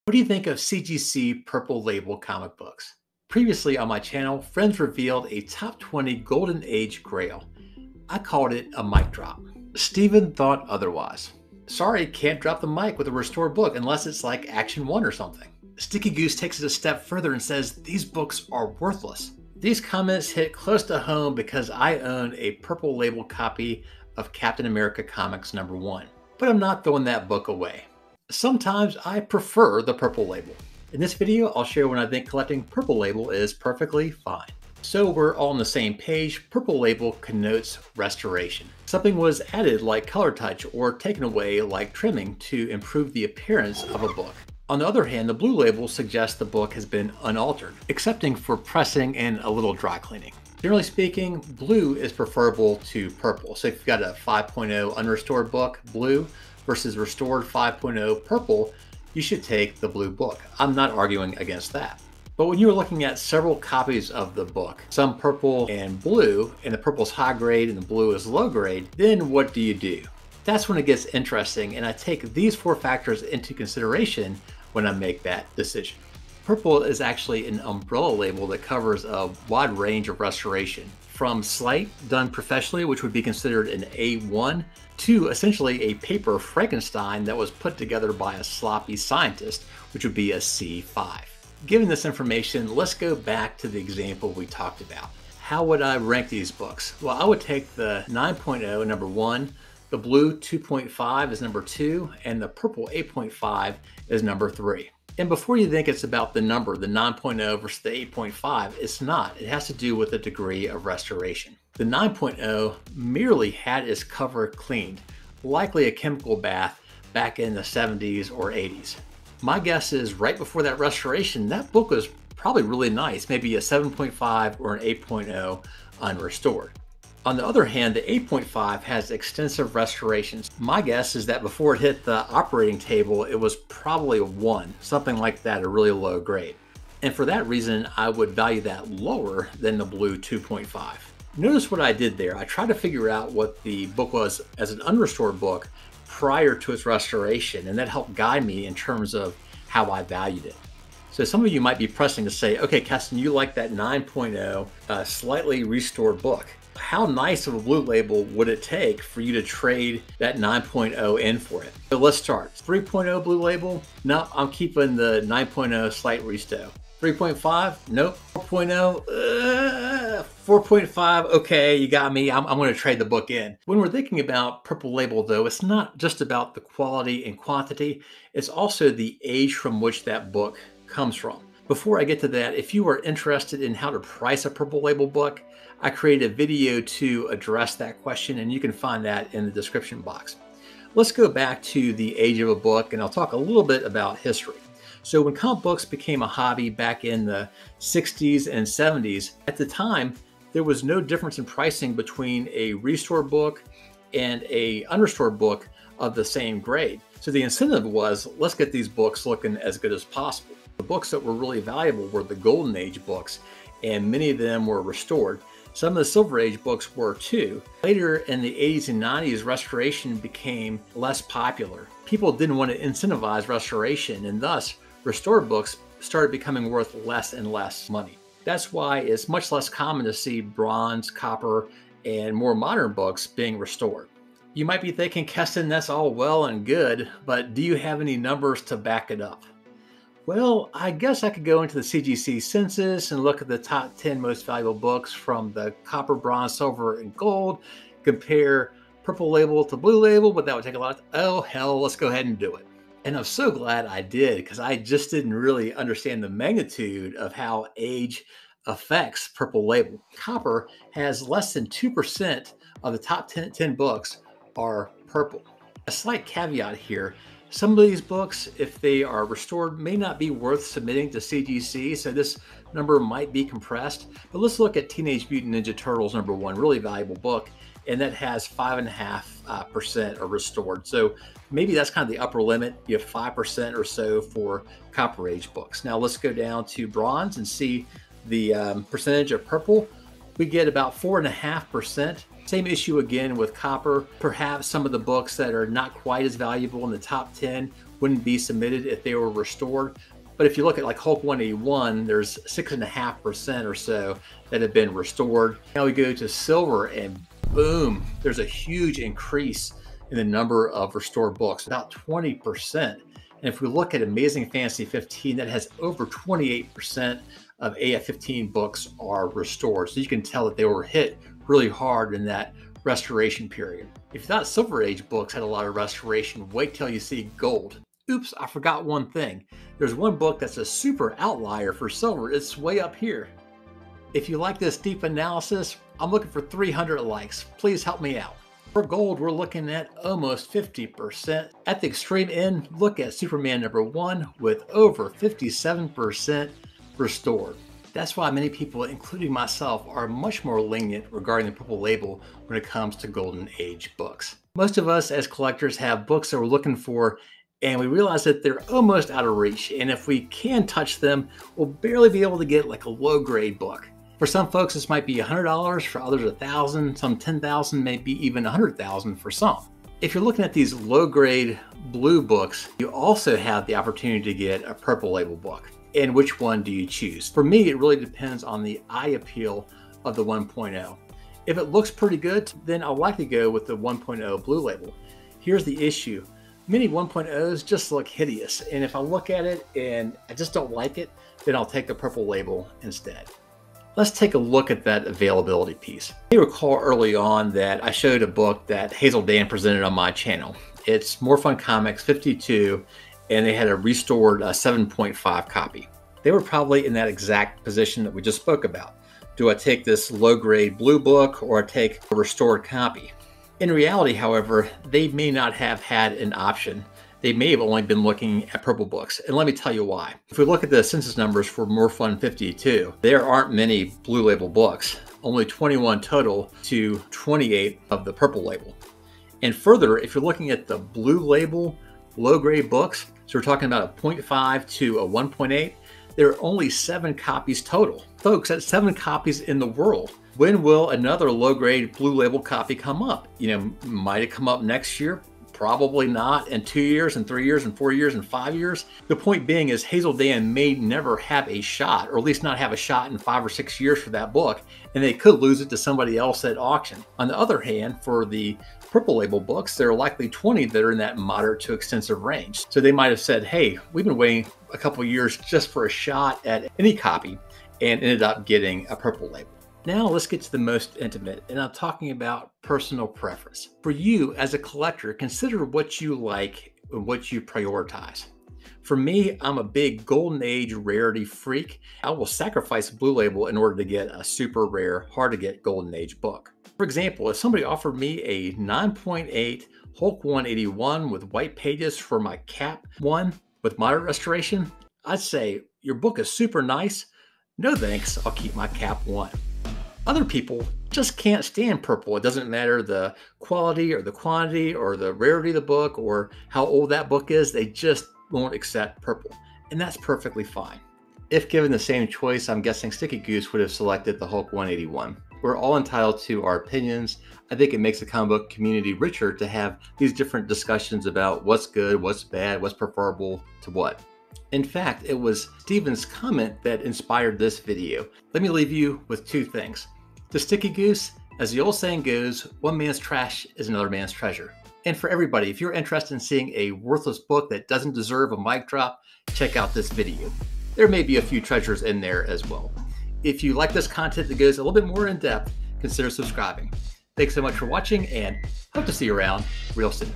What do you think of CGC Purple Label comic books? Previously on my channel, friends revealed a top 20 Golden Age Grail. I called it a mic drop. Steven thought otherwise. Sorry, can't drop the mic with a restored book unless it's like Action 1 or something. Sticky Goose takes it a step further and says these books are worthless. These comments hit close to home because I own a Purple Label copy of Captain America Comics #1. But I'm not throwing that book away. Sometimes I prefer the Purple Label. In this video, I'll share when I think collecting Purple Label is perfectly fine. So we're all on the same page. Purple Label connotes restoration. Something was added like color touch or taken away like trimming to improve the appearance of a book. On the other hand, the blue label suggests the book has been unaltered, excepting for pressing and a little dry cleaning. Generally speaking, blue is preferable to purple. So if you've got a 5.0 unrestored book, blue, versus restored 5.0 purple, you should take the blue book. I'm not arguing against that. But when you're looking at several copies of the book, some purple and blue, and the purple's high grade and the blue is low grade, then what do? That's when it gets interesting, and I take these 4 factors into consideration when I make that decision. Purple is actually an umbrella label that covers a wide range of restoration, from slight, done professionally, which would be considered an A1, to essentially a paper Frankenstein that was put together by a sloppy scientist, which would be a C5. Given this information, let's go back to the example we talked about. How would I rank these books? Well, I would take the 9.0 number 1, the blue 2.5 is number 2, and the purple 8.5 is number 3. And before you think it's about the number, the 9.0 versus the 8.5, it's not. It has to do with the degree of restoration. The 9.0 merely had its cover cleaned, likely a chemical bath back in the 70s or 80s. My guess is right before that restoration, that book was probably really nice, maybe a 7.5 or an 8.0 unrestored. On the other hand, the 8.5 has extensive restorations. My guess is that before it hit the operating table, it was probably a 1, something like that, a really low grade. And for that reason, I would value that lower than the blue 2.5. Notice what I did there. I tried to figure out what the book was as an unrestored book prior to its restoration, and that helped guide me in terms of how I valued it. So some of you might be pressing to say, okay, Keston, you like that 9.0 slightly restored book. How nice of a blue label would it take for you to trade that 9.0 in for it? So let's start. 3.0 blue label? No, I'm keeping the 9.0 slight resto. 3.5? Nope. 4.0? 4.5? Okay, you got me. I'm going to trade the book in. When we're thinking about purple label, though, it's not just about the quality and quantity. It's also the age from which that book comes from. Before I get to that, if you are interested in how to price a purple label book, I created a video to address that question, and you can find that in the description box. Let's go back to the age of a book, and I'll talk a little bit about history. So when comic books became a hobby back in the 60s and 70s, at the time, there was no difference in pricing between a restored book and a unrestored book of the same grade. So the incentive was, let's get these books looking as good as possible. The books that were really valuable were the Golden Age books, and many of them were restored. Some of the Silver Age books were too. Later in the 80s and 90s, restoration became less popular. People didn't want to incentivize restoration, and thus restored books started becoming worth less and less money. That's why it's much less common to see bronze, copper, and more modern books being restored. You might be thinking, Keston, that's all well and good, but do you have any numbers to back it up? Well, I guess I could go into the CGC census and look at the top 10 most valuable books from the copper, bronze, silver, and gold, compare purple label to blue label, but that would take a lot of, oh hell, let's go ahead and do it. And I'm so glad I did, because I just didn't really understand the magnitude of how age affects purple label. Copper has less than 2% of the top 10 books are purple. A slight caveat here. Some of these books, if they are restored, may not be worth submitting to CGC, so this number might be compressed. But let's look at Teenage Mutant Ninja Turtles #1, really valuable book, and that has 5.5% are restored. So maybe that's kind of the upper limit. You have 5% or so for Copper Age books. Now let's go down to bronze and see the percentage of purple. We get about 4.5% Same issue again with copper. Perhaps some of the books that are not quite as valuable in the top 10 wouldn't be submitted if they were restored. But if you look at like Hulk 181, there's 6.5% or so that have been restored. Now we go to silver and boom, there's a huge increase in the number of restored books, about 20%. And if we look at Amazing Fantasy 15, that has over 28% of AF15 books are restored. So you can tell that they were hit really hard in that restoration period. If you thought Silver Age books had a lot of restoration, wait till you see gold. Oops, I forgot one thing. There's one book that's a super outlier for silver. It's way up here. If you like this deep analysis, I'm looking for 300 likes. Please help me out. For gold, we're looking at almost 50%. At the extreme end, look at Superman #1 with over 57% restored. That's why many people, including myself, are much more lenient regarding the purple label when it comes to Golden Age books. Most of us as collectors have books that we're looking for, and we realize that they're almost out of reach. And if we can touch them, we'll barely be able to get like a low grade book. For some folks, this might be $100, for others $1,000, some $10,000, maybe even $100,000 for some. If you're looking at these low grade blue books, you also have the opportunity to get a purple label book. And which one do you choose? For me, it really depends on the eye appeal of the 1.0. If it looks pretty good, then I'll likely go with the 1.0 blue label. Here's the issue. Many 1.0s just look hideous. And if I look at it and I just don't like it, then I'll take the purple label instead. Let's take a look at that availability piece. You may recall early on that I showed a book that Hazel Dan presented on my channel. It's More Fun Comics 52, and they had a restored 7.5 copy. They were probably in that exact position that we just spoke about. Do I take this low-grade blue book or I take a restored copy? In reality, however, they may not have had an option. They may have only been looking at purple books, and let me tell you why. If we look at the census numbers for More Fun 52, there aren't many blue label books, only 21 total to 28 of the purple label. And further, if you're looking at the blue label low grade books, so we're talking about a 0.5 to a 1.8, there are only 7 copies total. Folks, that's 7 copies in the world. When will another low grade blue label copy come up? Might it come up next year? Probably not. In 2 years, and 3 years, and 4 years, and 5 years. The point being is Hazel Dan may never have a shot, or at least not have a shot in 5 or 6 years for that book, and they could lose it to somebody else at auction. On the other hand, for the purple label books, there are likely 20 that are in that moderate to extensive range. So they might have said, hey, we've been waiting a couple years just for a shot at any copy, and ended up getting a purple label. Now let's get to the most intimate, and I'm talking about personal preference. For you as a collector, consider what you like and what you prioritize. For me, I'm a big Golden Age rarity freak. I will sacrifice blue label in order to get a super rare, hard to get Golden Age book. For example, if somebody offered me a 9.8 Hulk 181 with white pages for my Cap 1 with moderate restoration, I'd say, your book is super nice. No thanks, I'll keep my Cap 1. Other people just can't stand purple. It doesn't matter the quality or the quantity or the rarity of the book or how old that book is. They just won't accept purple. And that's perfectly fine. If given the same choice, I'm guessing Sticky Goose would have selected the Hulk 181. We're all entitled to our opinions. I think it makes the comic book community richer to have these different discussions about what's good, what's bad, what's preferable to what. In fact, it was Steven's comment that inspired this video. Let me leave you with 2 things. To Sticky Goose, as the old saying goes, one man's trash is another man's treasure. And for everybody, if you're interested in seeing a worthless book that doesn't deserve a mic drop, check out this video. There may be a few treasures in there as well. If you like this content that goes a little bit more in depth, consider subscribing. Thanks so much for watching, and hope to see you around real soon.